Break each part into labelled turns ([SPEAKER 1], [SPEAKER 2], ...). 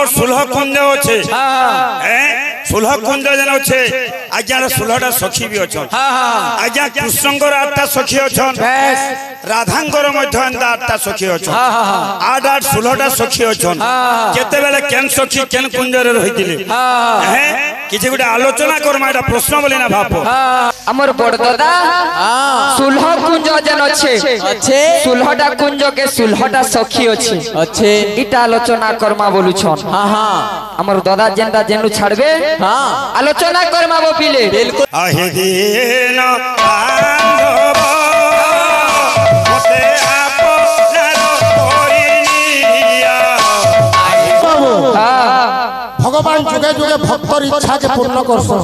[SPEAKER 1] आमर सुलह कुंज अच्छे सुलह कुंज जेन अच्छे आज्ञा 16टा सखी भी अच्छा आज्ञा कृष्णकर 8टा सखी अच्छा राधांकर 8टा सखी अच्छा 8 16टा सखी अच्छा केते बेले केन सखी केन कुंज रे रहितिले किछि गुटे आलोचना करमा एटा प्रश्न बोली ना भाप
[SPEAKER 2] हमर बड़ दादा सुलह कुंज जेन अच्छे 16टा कुंज के 16टा सखी अच्छे इटा आलोचना करमा बोलु छन हमर दादा जेंदा जेनु छाड़बे आलोचना करमा बो पिले बिल्कुल
[SPEAKER 1] आहे दिन बांधब मते आपनार परिनिया
[SPEAKER 3] भगवान जुगे जुगे भक्तर इच्छा के पूर्ण करसन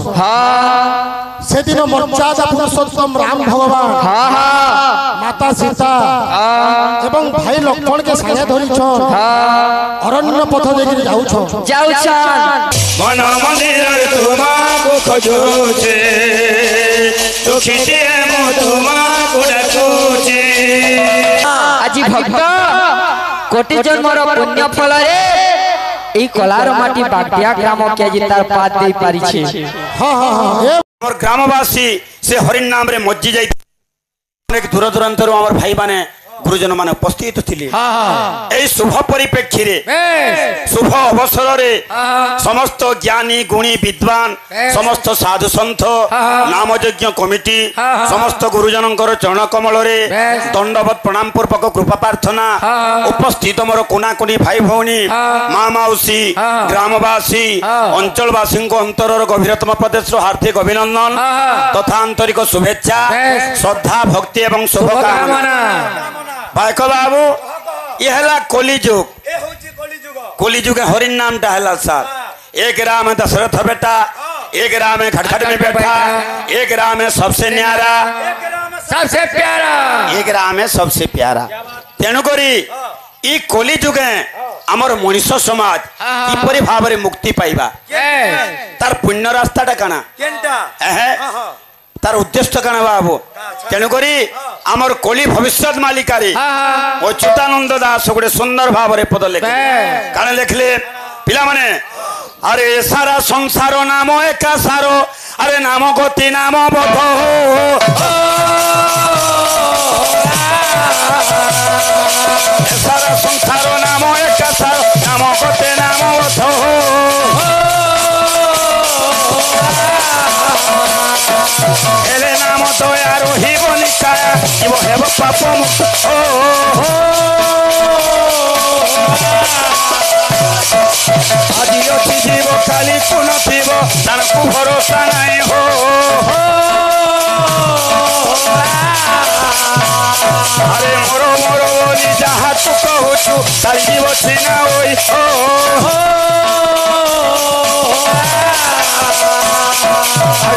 [SPEAKER 3] से दिन मर्यादा पुरुषोत्तम राम भगवान माता सीता एवं भाई लक्ष्मण के साथे धरि छन अरण्य पथ देखि जाउछन
[SPEAKER 1] मन मंदिर तुमा को खोजुचे दुखिते मो तुमा को डाकुचे
[SPEAKER 2] आजी भक्त कोटि जन्मर पुण्य फल रे এই কলার মাটি বাগদিয়া গ্রাম কে জিতার পাত দেই পারিছে
[SPEAKER 1] और ग्रामवासी से हरिन नाम रे मज्जी जाई अनेक दूर दूरांतर हमर भाई माने गुरुजन माने उपस्थित थिले एई शुभ परिप्रेक्षी रे शुभ अवसर रे समस्त ज्ञानी गुणी विद्वान समस्त साधु संत नाम यज्ञ कमिटी समस्त गुरुजनकर चरण कमल रे दंडवत प्रणाम पूर्वक कृपा प्रार्थना उपस्थित मोर कोना कोनी भाई भौणी माँ मौसी ग्रामवासी अंचलवासी अंतर गभीरतम प्रदेश हार्दिक अभिनंदन तथा आंतरिक शुभेच्छा श्रद्धा भक्ति एवं शुभकामना भाईको बाबू ये हला कलिजुग हरिन नाम टा हला सर एक राम है दशरथ बेटा एक राम है खटखट में बैठा एक राम है सबसे न्यारा
[SPEAKER 2] सबसे प्यारा
[SPEAKER 1] एक राम है सबसे प्यारा तेणु करी ई कलिजुग आमर मनुष्य समाज किपरि भाव रे मुक्ति पाइबा तार पुण्य रास्ता टा काना तार उद्देश्य काना बाबू तेणुक आमर कली भविष्य मालिकारी अच्युतानंद दास गोटे सुंदर भाव में पद लिखे कारण लिखले पिला माने अरे सारा संसार नाम एका सारो अरे नाम गति नाम बध सारा संसार नाम एका सारो नाम गति नाम बध एले नाम दयार हिब निकाय जीव हेब पाप मुक्त आदि अच्छी जीव काली को नथिब तारकु भरोसा नहीं हो अरे मोर मोर बोली जहाँ तू कहूचु तार जीव सीना होई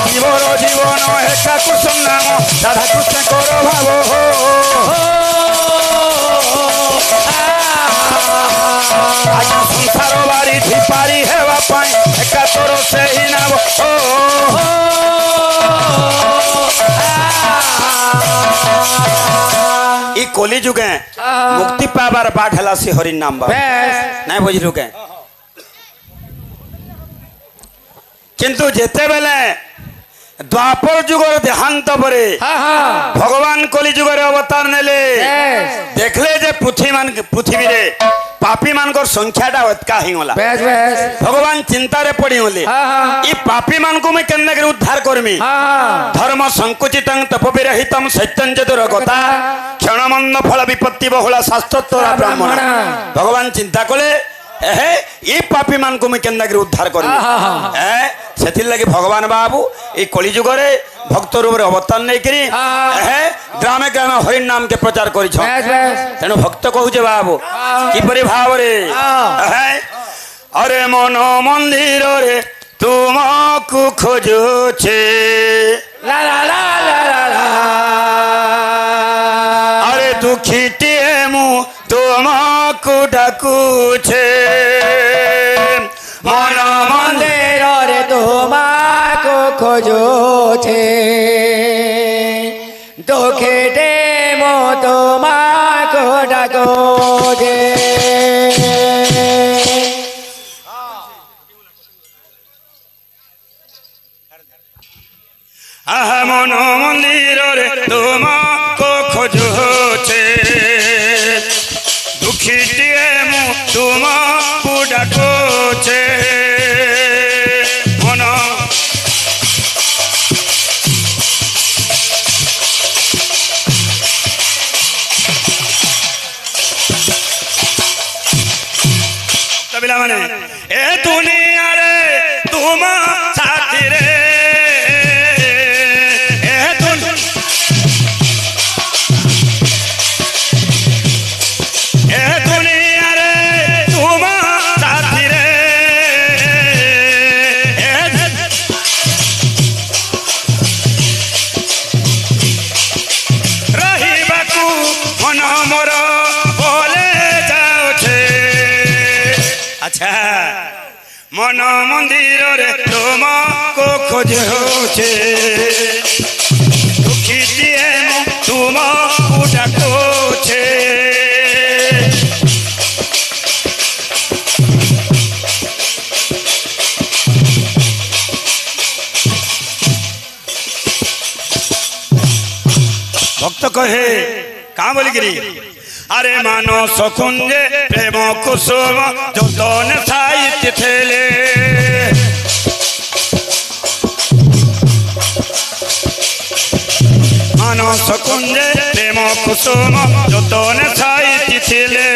[SPEAKER 1] जीवर जीवन एका कुसुम नाम राधा कृष्ण कर भाव आज संसार बारी धिपारी हेवा पाई एका तोर से ही नाम ई कली जुगे मुक्ति पाबार बाट हला से हरि नाम बा नहीं बुझलु के किंतु जेते बेले द्वापर जुगर देहांत परे भगवान कली जुगर अवतार नेले देखले जे पृथ्वी रे पापी मानकर संख्याटा अतका हिगला भगवान चिंता रे पड़ी होले ई पापी मान को मैं केन्ने कर उद्धार करमी धर्म संकुचितं तपविरहितं सत्यं जदुरगता क्षणमन्न फल विपत्ति बहुला शास्त्रोत्तर ब्राह्मण भगवान चिंता कले ये पापी मान को मैं केन्ना कर उद्धार करमी से लगे भगवान बाबू ये कलिजुग भक्त रूप अवतार नहीं करी ग्रामे ग्रामे हरिन नाम के प्रचार कर तेणु भक्त कहूचे बाबू किपरि भाव रे अरे मन मंदिर रे तुमको खोजुचे ला ला ला ला ला अरे दुखीटे मु तुमको डाकुचे मन मंदिर रे तुमको खोजुचे दुखीटे मु तुमको डाकुचे আহা মন মন্দিরে তোমাকে খোঁজছে দুঃখীটিয়ে মু তোমাকে ডাকছে মন তবিলা মানে এ দুনিয়ারে তোমা সাথী রে মন মন্দিরে তোমাকে খোঁজছে দুঃখীটিয়ে তোমাকে ডাকছে ভক্ত কহে কাঁ বলিকি আরে মানস কুঞ্জে প্রেম কুসুম যতন সাহিত্য ঠেলে মানস কুঞ্জে প্রেম কুসুম যতন সাহিত্য ঠেলে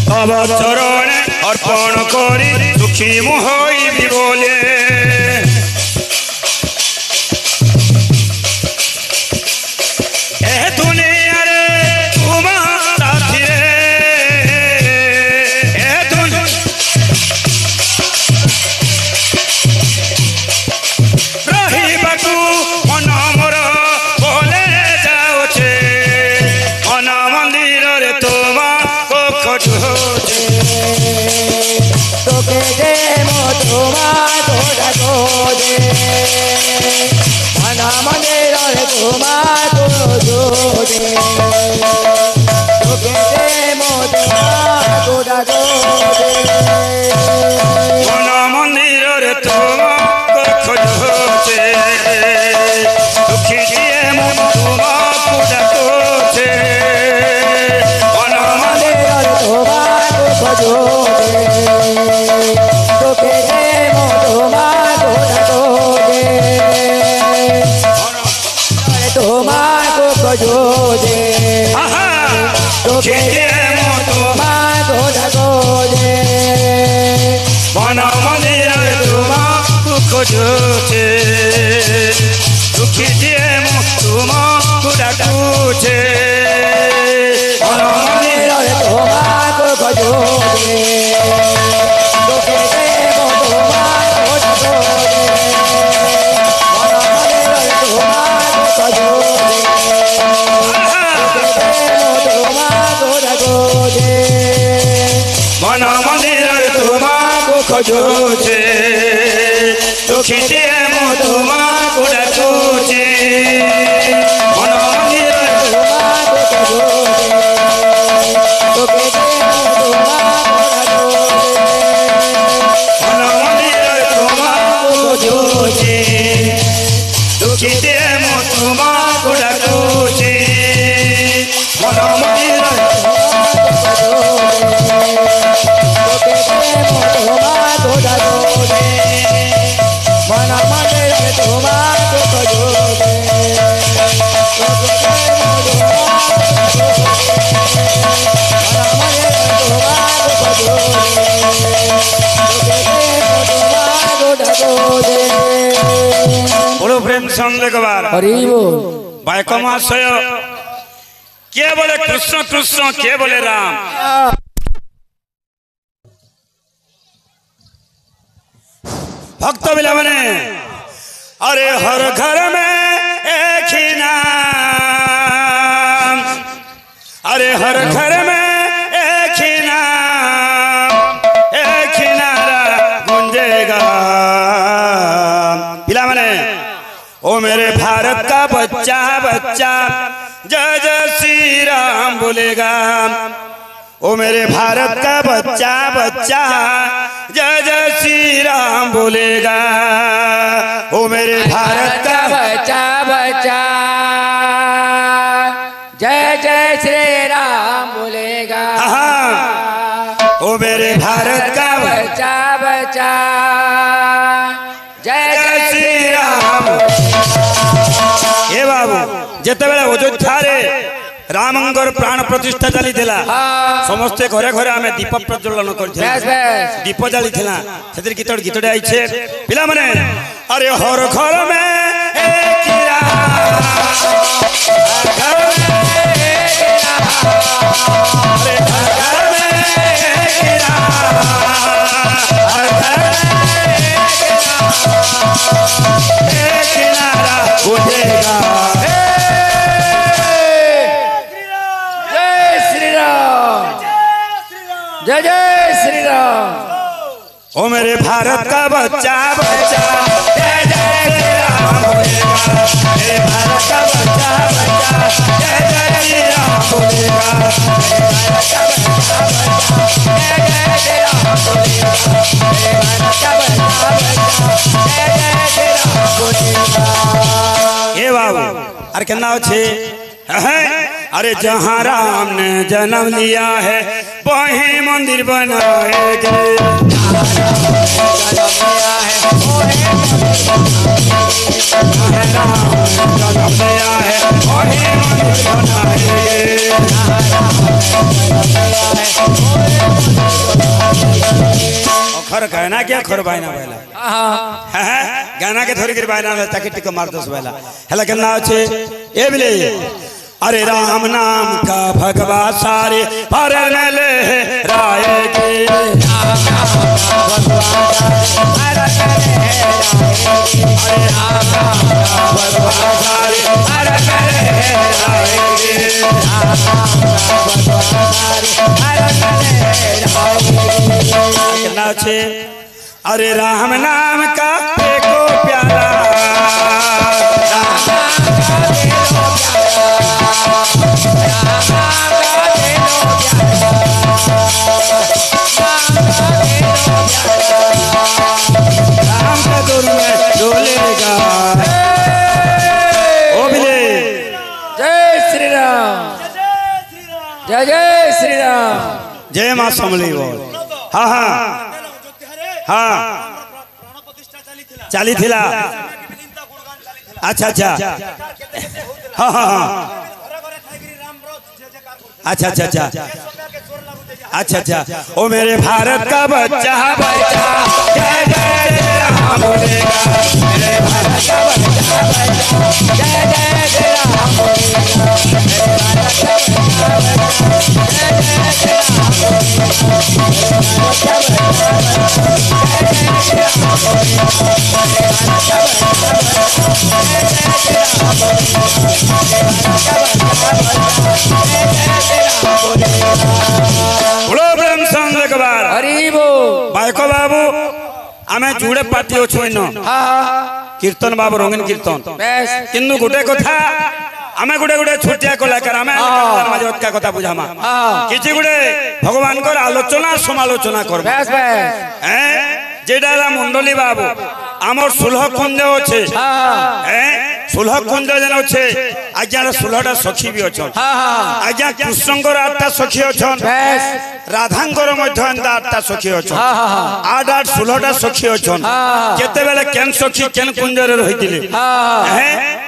[SPEAKER 1] তব চরণে অর্পণ করি সুখী হইবি বলে খোঁজছে দুঃখীটিয়ে মু তোমাকে ডাকুছে মন মন্দিরে তোমাকে খোঁজছে মন মন্দিরে তোমাকে খোঁজছে দুঃখীটিয়ে মু তোমাকে ডাকুছে মন মন্দিরে প্রেম সঙ্গে কবার বাইক মহাশয় কে বলে কৃষ্ণ কৃষ্ণ কে বলে রাম भक्त बिला बने अरे हर घर में एक ही नाम अरे हर घर में एक ही नाम एक ही नारा गूंजेगा बिला बने ओ मेरे भारत का बच्चा बच्चा जय जय श्री राम बोलेगा ओ मेरे भारत का बच्चा बच्चा जय जय श्री राम बोलेगा। ओ मेरे भारत का
[SPEAKER 2] बच्चा बच्चा जय जय श्री राम बोलेगा।
[SPEAKER 1] ओ मेरे भारत का
[SPEAKER 2] बच्चा बच्चा जय
[SPEAKER 1] जय श्री राम। ए बाबू जेतेबेले अयोध्या रे रामंगर प्राण प्रतिष्ठा चली समस्ते घरे घरे आमे दीप प्रज्वलन करथिला दीप जाली थिला सेतिर गीत गीत आइछे पिला माने अरे हर घर में एक
[SPEAKER 2] जय जय श्री राम।
[SPEAKER 1] ओ मेरे भारत का बच्चा बच्चा जय जय श्री राम बोलेगा। मेरे भारत का बच्चा बच्चा जय जय श्री राम बोलेगा। मेरे भारत का बच्चा बच्चा जय जय श्री राम बोलेगा। मेरे भारत का बच्चा बच्चा जय जय श्री राम बोलेगा। ए बाबू अरे केना होछे अरे जहाँ राम ने जन्म लिया है वहीं मंदिर बनाएंगे। खर गाना क्या खर बायना बैला गाना के थोड़ी बायना ताकि टिक मार दस बैला हेला केना होछे ए बिले अरे राम नाम का भगवा सारे भरन ले राएगे। अरे राम नाम का देखो प्यारा राम का दूर में डोलेगा। ओ बिले
[SPEAKER 2] जय श्री राम जय जय श्री राम।
[SPEAKER 1] जय मां समली बोल। हाँ हाँ हाँ चाली थिला अच्छा अच्छा हाँ हाँ हाँ अच्छा अच्छा अच्छा अच्छा अच्छा। ओ मेरे भारत का बच्चा बच्चा जय जय राम बोलेगा। मेरे भारत का बच्चा बच्चा जय जय राम बोलेगा। मेरे भारत का बच्चा बच्चा जय जय बायको बाबू आमे जुड़े पार्टी अच्छु कीर्तन बाबू रंगीन कीर्तन किंतु गोटे कथा आमे गुडे गुडे छोटिया कलाकार आमे का कथा बुझामा किछि गुडे भगवान को आलोचना समालोचना करबा जेडा मंडली बाबू आमर सुलह कुंज अच्छे सुलह कुंज जन अच्छे आज्ञा सुलहटा सखी भी अच्छा आज्ञा कृष्णकर 8टा सखी अच्छा राधांकर मध्य 8टा सखी अच्छा 8 16टा सखी अच्छा केते बेले केन सखी केन कुंज रे रहितिले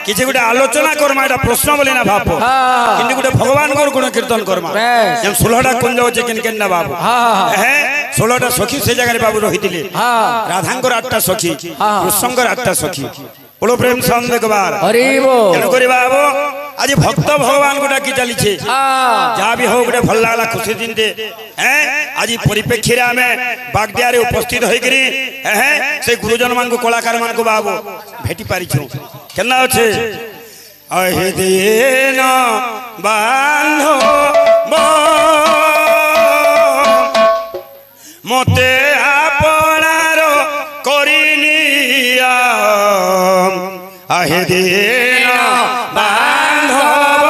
[SPEAKER 1] किछि गुटे आलोचना करमा एटा प्रश्न बोली ना भाप किंतु गुटे भगवान को गुण कीर्तन करमा जेम 16टा कुंज अच्छे केन केन ना बाबू 16टा सखी से जगह बाबू रहितिले राधांकर 8टा सखी कृष्णकर 8टा सखी बोलो प्रेम संग एकबार
[SPEAKER 2] हरि बोल
[SPEAKER 1] तेणु करी बाबू आज भक्त भगवान को डाकी चली जहाँ भी हो गोटे भल लगला खुशी दिन दे आज परिप्रेक्षी रे आमे बागदिया रे उपस्थित होइकरी से गुरुजन मान को कलाकार मान को बाबू भेटी पारिछु केना अछि अहि दिन बांधो मते आपनार करिनिया अहि दिन बांधव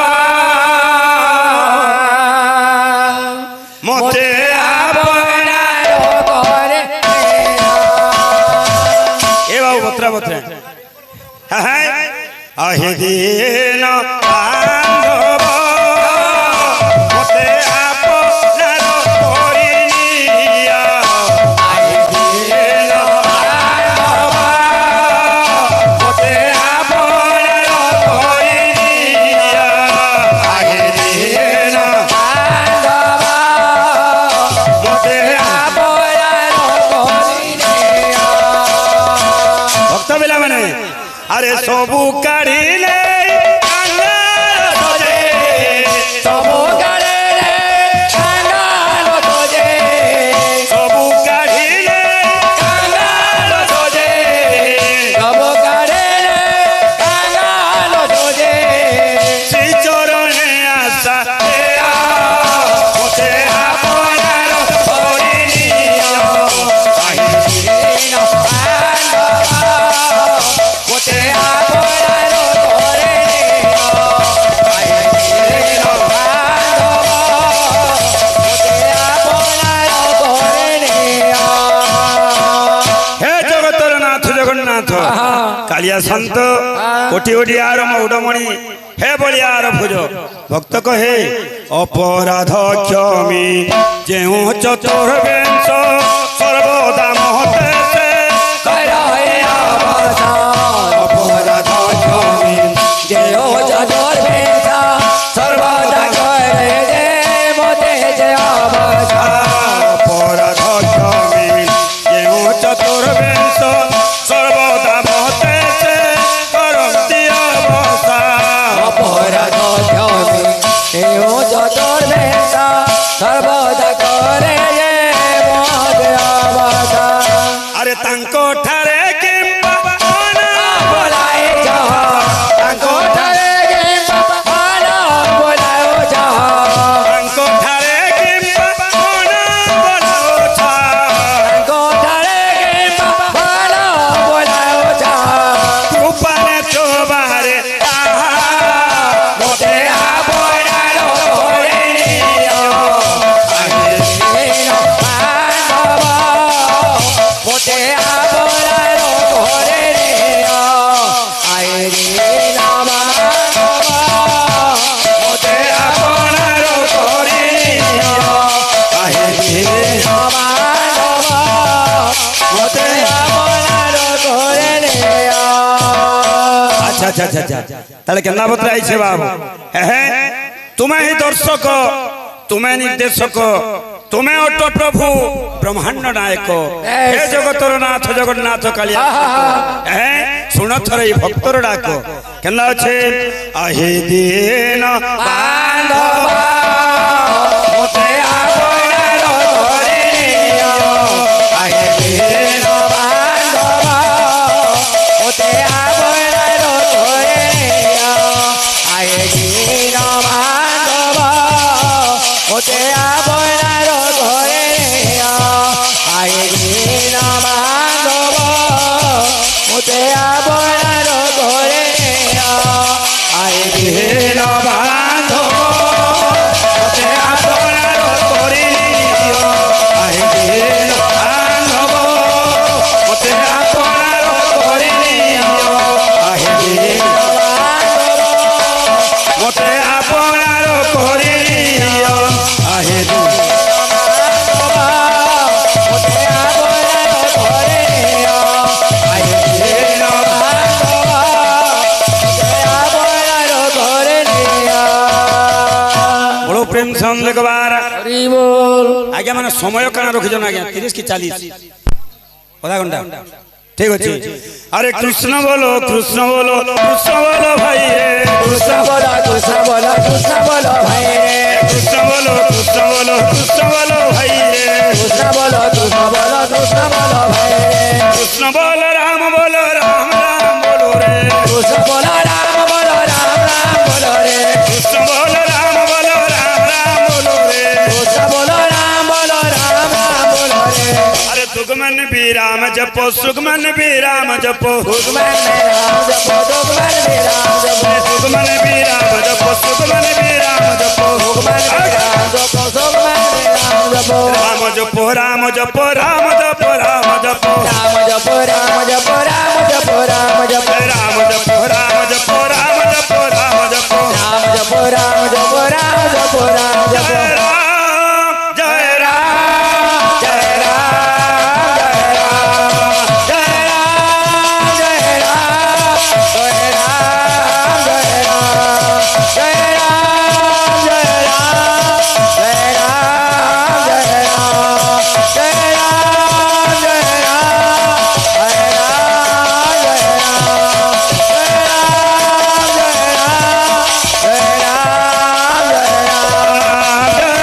[SPEAKER 1] মতে আপনার
[SPEAKER 2] করে
[SPEAKER 1] এ বাবু বত্রা বত্রা হ্যাঁ আহে দিন বান্ধব মতে আপনার করিয়া আহে দিন বান্ধব মতে আপনার করিয়া আহে দিন বান্ধব মতে ভক্ত বেলা মানে আরে সবু কাঢ়িলে
[SPEAKER 2] সবু কাঢ়িলে কাঙ্গাল তোজে
[SPEAKER 1] সবু কাঢ়িলে
[SPEAKER 2] কাঙ্গাল তোজে সবু কাঢ়িলে কাঙ্গাল তোজে
[SPEAKER 1] শ্রী চরণে আশা মতে আপনার করিয়া
[SPEAKER 2] মতে আপনার করে
[SPEAKER 1] হে জগতর নাথ জগন্নাথ কালিয়া সন্ত কোটি কোটি আর মৌডমণি হে বলিয়ার ভুজ ভক্ত কহে অপরাধ ক্ষমি যেউ চতুর্বেশ সর্বদা মহতে অপরাধ ক্ষমি
[SPEAKER 2] সর্বদা করে যে মতে যে অবসা
[SPEAKER 1] অপরাধ ক্ষমি যেউ চতুর্বেশ সর্বদা মহতে করন্তি অবসা
[SPEAKER 2] অপরাধ ক্ষমি এও যতর বেশা সর্বদা করে যে মতে অবসা
[SPEAKER 1] আরে তাঙ্ক ঠারে কিম্বা
[SPEAKER 2] বলাই যাহ তাঙ্ক ঠারে গে বাবা বলাই যাহ
[SPEAKER 1] তাঙ্ক ঠারে কিম্বা বলাওছা
[SPEAKER 2] তাঙ্ক ঠারে গে বাবা বলাই যাহ
[SPEAKER 1] কৃপানে তোবারে তাহা
[SPEAKER 2] মতে আপনার করে নিও মতে আপনার করে নিও আইরে নামা
[SPEAKER 1] মতে আপনার করিয়া আহে
[SPEAKER 2] নামা মতে আপনার করে নিও
[SPEAKER 1] আচ্ছা আচ্ছা আচ্ছা আচ্ছা তাহলে কেনা বত্রা আইছে বাবু হ্যাঁ তুমি হি দর্শক তুমি নির্দেশক তুমি অট প্রভু ব্রহ্মাণ্ড নায়ক হে জগতর নাথ জগন্নাথ কালিয়া হ্যাঁ শুণ থর এই ভক্তর ডাক কেনা আছে আহে দিন বান্ধব মতে আপনার ধরে নিও আহে দিন
[SPEAKER 2] বান্ধব মতে আপনার করে নিও আয়ে দিন বান্ধব মতে আপনার করে নিও আয়ে দিন বান্ধব মতে আপনার করে নিও আয়ে দিন
[SPEAKER 1] দিন বান্ধব মতে আপনার করে নিও আহে দিন বান্ধব মতে আপনার করে নিও আহে দিন মতে আপনার করে নিও আহে দিন
[SPEAKER 2] মতে আপনার করে নিও আয়ে দিন বান্ধব মতে আপনার করে নিও
[SPEAKER 1] বড় প্রেম সঙ্গ দেখবার
[SPEAKER 2] হরি বল
[SPEAKER 1] আজ্ঞা মানে সময় কানা রখিছেন আজ্ঞা 30 কি 40 আধা ঘন্টা ঠিক আছে আরে কৃষ্ণ বলো ভাই রে
[SPEAKER 2] কৃষ্ণ বলো কৃষ্ণ বলো কৃষ্ণ বলো ভাই রে
[SPEAKER 1] কৃষ্ণ বলো ভাই রে
[SPEAKER 2] কৃষ্ণ বলো কৃষ্ণ বলো কৃষ্ণ বলো ভাই রে
[SPEAKER 1] কৃষ্ণ বল রাম বলো রে
[SPEAKER 2] কৃষ্ণ বলো রাম বলো রাম রাম বলো রে
[SPEAKER 1] কৃষ্ণ বল রাম বলো রে
[SPEAKER 2] কৃষ্ণ বলো রাম বলো রাম রাম বলো রে
[SPEAKER 1] अरे दुगमन भी राम जपो सुगमन भी राम जपो
[SPEAKER 2] दुगमन में राम जपो दुगमन में राम जपो
[SPEAKER 1] सुगमन भी राम जपो सुगमन भी राम जपो
[SPEAKER 2] दुगमन में राम जपो दुगमन में राम
[SPEAKER 1] राम जपो राम जपो राम जपो राम जपो
[SPEAKER 2] राम जपो राम जपो राम जपो राम जपो
[SPEAKER 1] राम जपो राम जपो राम जपो राम जपो
[SPEAKER 2] राम जपो राम जपो राम जपो राम जपो
[SPEAKER 1] जय राम जय राम
[SPEAKER 2] जय राम जय राम जय राम जय राम जय राम जय राम जय राम जय राम जय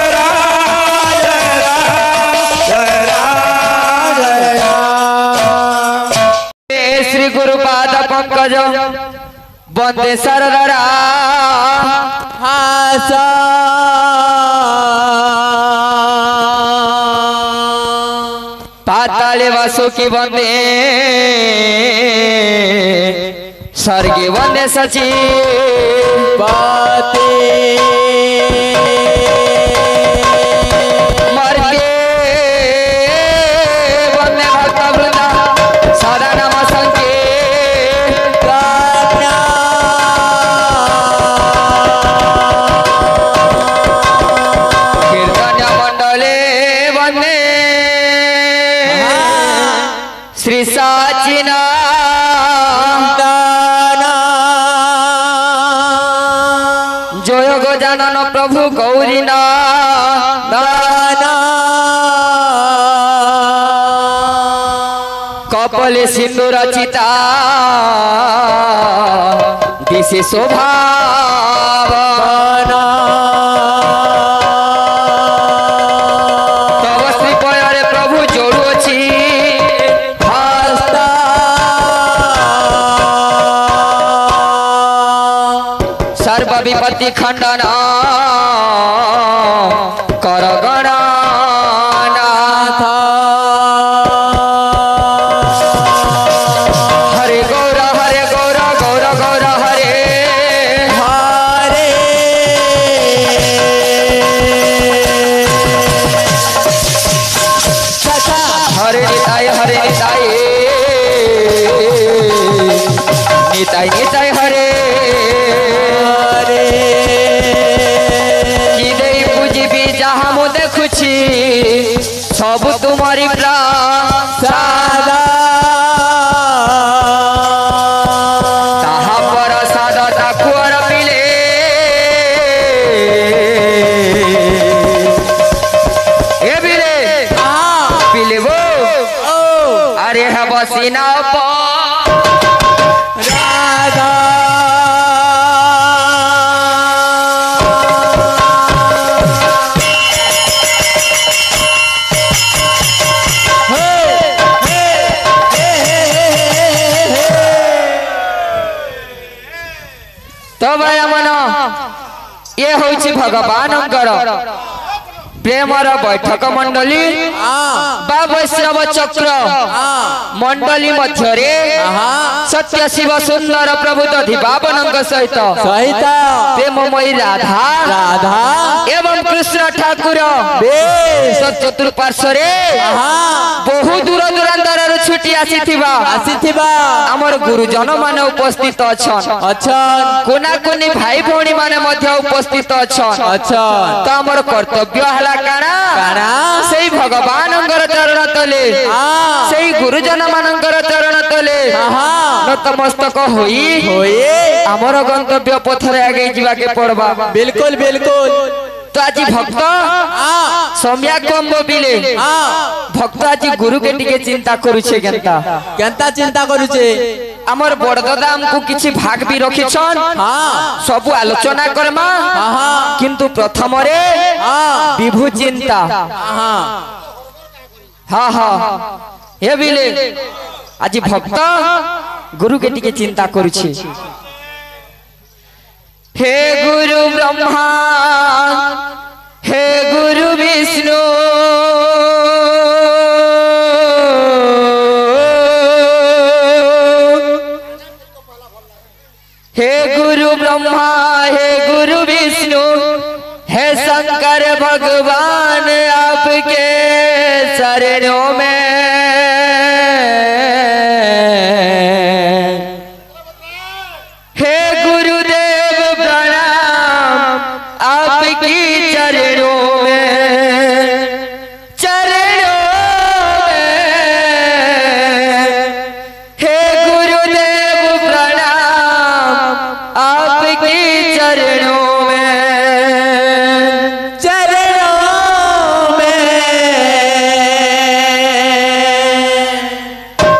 [SPEAKER 2] राम जय राम जय राम जय श्री गुरुपाद पंकज वंदे सरदरा पाताले वासुकी वंदे स्वर्गे वंदे सची बाते मर्गे वंदे भक्त वृंदा सदा नम संके कीर्तन मंडले वंदे श्री साचिना जय गजानन प्रभु गौरीना दाना कपले सिंदूर चिता दिशे शोभा तब श्री पୟରେ प्रभु जोड़ुअछि सर्व विपत्ति खंडन कर गणनाथ हरे गौर गौर गौर हरे हरे हरे निताय निताय हरे कि देई पूजिबी जहाँ मु देखुछि सब तुम्हारी प्रसाद ताहा प्रसाद ठाकुर पिले ए बिले पिले वो अरे है बसीना राधा तो भाई मन ये होछि भगवानंकर प्रेमर बैठक मंडली बा वैष्णव चक्र मंडली मध्यरे सत्य शिव सुंदर प्रभु दधिबाबनंक सहित प्रेममयी राधा राधा एवं कृष्ण ठाकुर चतुर्पार्श्व बहु दूर दूरांतर छुट्टी आसीथिबा हमर गुरुजन माने उपस्थित अछन कोना कोनी भाई भौणी माने मध्य उपस्थित अछन तो हमर कर्तव्य हला काना सेई भगवानंकर चरण तले सेई गुरुजन मानंकर चरण तले नतमस्तक होई हमर गंतव्य पथरे आगे जीवा के पड़बा बिल्कुल बिल्कुल तो आज भक्त सम्यागम बिले भक्त आज गुरु के टिके चिंता करूछे केनता चिंता करूछे हमर बड़दादा हमको किछि भाग भी रखिछन सब आलोचना करमा किंतु प्रथम रे विभु चिंता हाँ हाँ हे बिले आज भक्त गुरु के टिके चिंता करूछे हे गुरु ब्रह्मा हे गुरु विष्णु हे गुरु ब्रह्मा हे गुरु विष्णु हे शंकर भगवान भगवान आपके शरणों में हे गुरुदेव प्रणाम आपकी चरणों में हे गुरुदेव प्रणाम आपकी चरणों में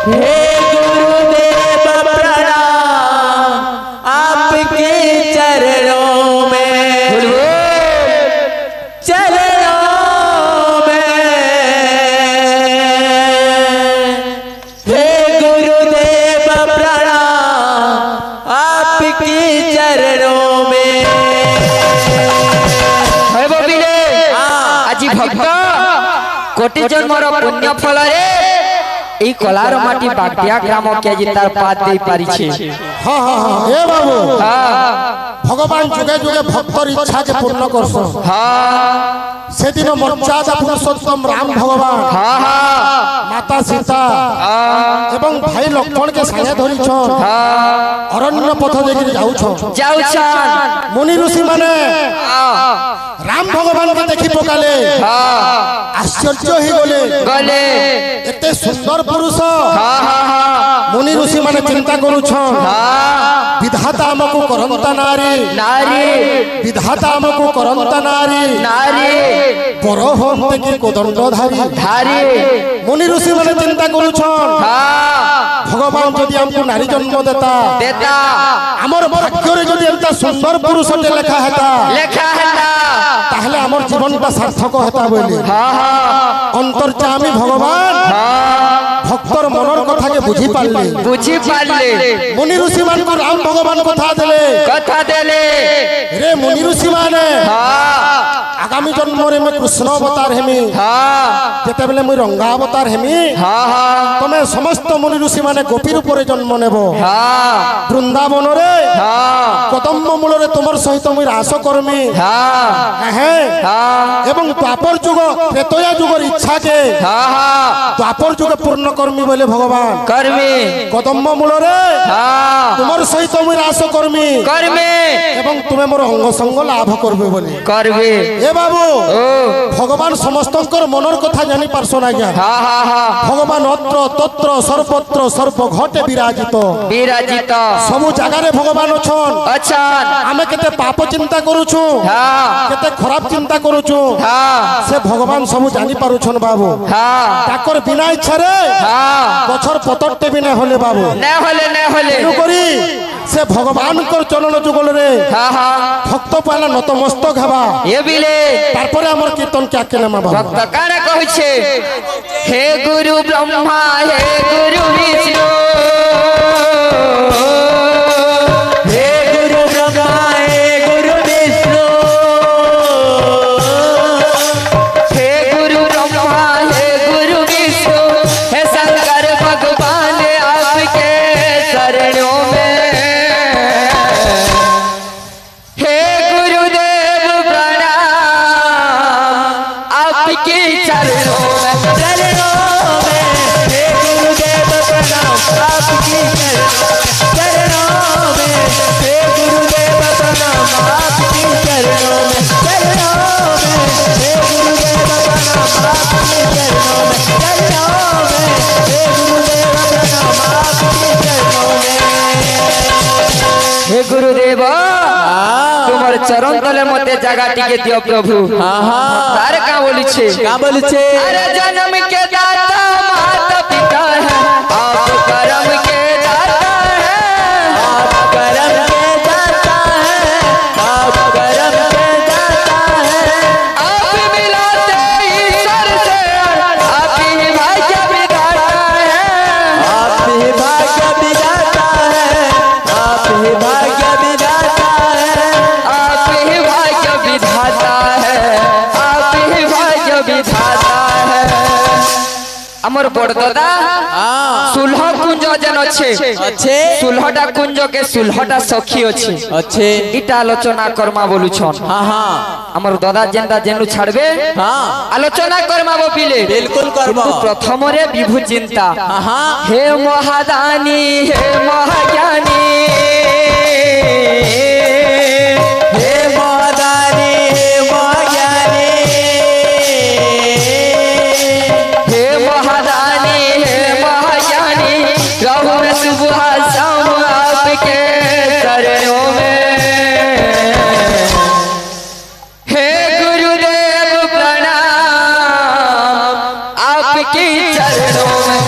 [SPEAKER 4] हे गुरुदेव प्रणाम आपके चरणों में हे गुरुदेव प्रणाम आपके चरणों में
[SPEAKER 2] आज भक्त कोटि जन्मर पुण्य फल এই কলার মাটি বাগদিয়া গ্রাম কে আজি তার পাত দেই পারিছে
[SPEAKER 3] हाँ हाँ हाँ ए बाबू भगवान जुगे जुगे भक्तर इच्छा के पूर्ण करसन से दिन मर्यादा पुरुषोत्तम राम भगवान माता सीता एवं भाई लक्ष्मण के साथे धरी छ अरण्य पथ देखि जाउ छ मुनि ऋषि माने राम भगवान के देखि पकाले आश्चर्य ही गले एते सुंदर पुरुष मुनि ऋषि माने चिंता करू छ विधाता हमको करंता नारी विधाता हमको करंता नारी पर होते कि कोदंडधारी मुनि ऋषि माने चिंता करू छ भगवान जदि हमको नारी जन्म देता हमर भाग्य रे जदि एता सुंदर पुरुष के लेखा हेता ताहले हमर जीवन का सार्थक हेता बोली अंतर्यामी भगवान भक्तर मनर कथा के बुझी पारले मुनि ऋषि मान को राम भगवान कथा देले रे मुनि ऋषि माने आगामी जन्म रे मैं कृष्ण अवतार हेमी जेते बेले मैं रंगा अवतार हेमी तमे समस्त मुनि ऋषि माने गोपी रूप रे जन्म नेबो वृंदावन रे कदम्ब मूल रे तुमर सहित मैं रास करमी एवं द्वापर जुग त्रेतया जुगर इच्छा के द्वापर जुग पूर्ण कर्मी बोले भगवान कदम्ब मूल रे तुमर सहित मैं रास करमी एवं तुमे मोर अंग संग लाभ करबे बोले ए बाबू भगवान समस्तंकर मनर कथा जानि पारसो ना क्या भगवान अत्र तत्र सर्वत्र सर्व घटे विराजित सब जगह रे भगवान अछन आमे केते पाप चिंता करूछु केते खराब चिंता करूछु से भगवान सब जानि पारुछन बाबू ताकर बिना इच्छा रे गछर पतरते बिना होले बाबू करी से भगवान कर चरण जुगल रे भक्त पहला नतमस्तक हवा तारपरे हमर कीर्तन क्या केना बाबू
[SPEAKER 2] भक्त काना कहै हे गुरु ब्रह्मा हे गुरु विष्णु
[SPEAKER 4] हे गुरु ब्रह्मा हे गुरु विष्णु
[SPEAKER 2] हे गुरु ब्रह्मा हे गुरु विष्णु हे शंकर भगवान आपके शरणों में हे गुरुदेव प्रणाम आपकी चरणों में
[SPEAKER 4] हे गुरुदेव प्रणाम आपकी चरणों में हे गुरुदेव प्रणाम आपकी चरणों में हे गुरुदेव प्रणाम आपकी चरणों में हे गुरुदेव प्रणाम आपकी चरणों में
[SPEAKER 2] हे गुरुदेव तुम्हार चरण तले मते जगह टिके दियो प्रभु तार का बोली छे अरे जन्म के दाता माता पिता है आप कर्म के दाता है
[SPEAKER 4] आप कर्म के दाता है आप कर्म के दाता है
[SPEAKER 2] आप मिलाते ईश्वर से आप ही भाग्य विधाता है
[SPEAKER 4] आप ही भाग्य विधाता है आप ही भाग्य विधाता है
[SPEAKER 2] आप ही भाग्य विधाता है आप ही भाग्य विधाता है আমার বড় দাদা সুলহ কুঞ্জ যেন আছে সুলহটা কুঞ্জ কে সুলহটা সখী আছে এটা আলোচনা করমা বলুছন আমার দাদা যেনটা যেনু ছাড়বে আলোচনা করমা বপিলে
[SPEAKER 4] बिल्कुल करबो
[SPEAKER 2] প্রথমরে বিভু চিন্তা হে মহাদানী হে মহাজ্ঞানী
[SPEAKER 4] हे महादानी हे महाज्ञानी
[SPEAKER 2] हे महादानी हे महाज्ञानी रहु में सुबह शाम आपके चरणों में हे गुरुदेव प्रणाम आपकी चरणों में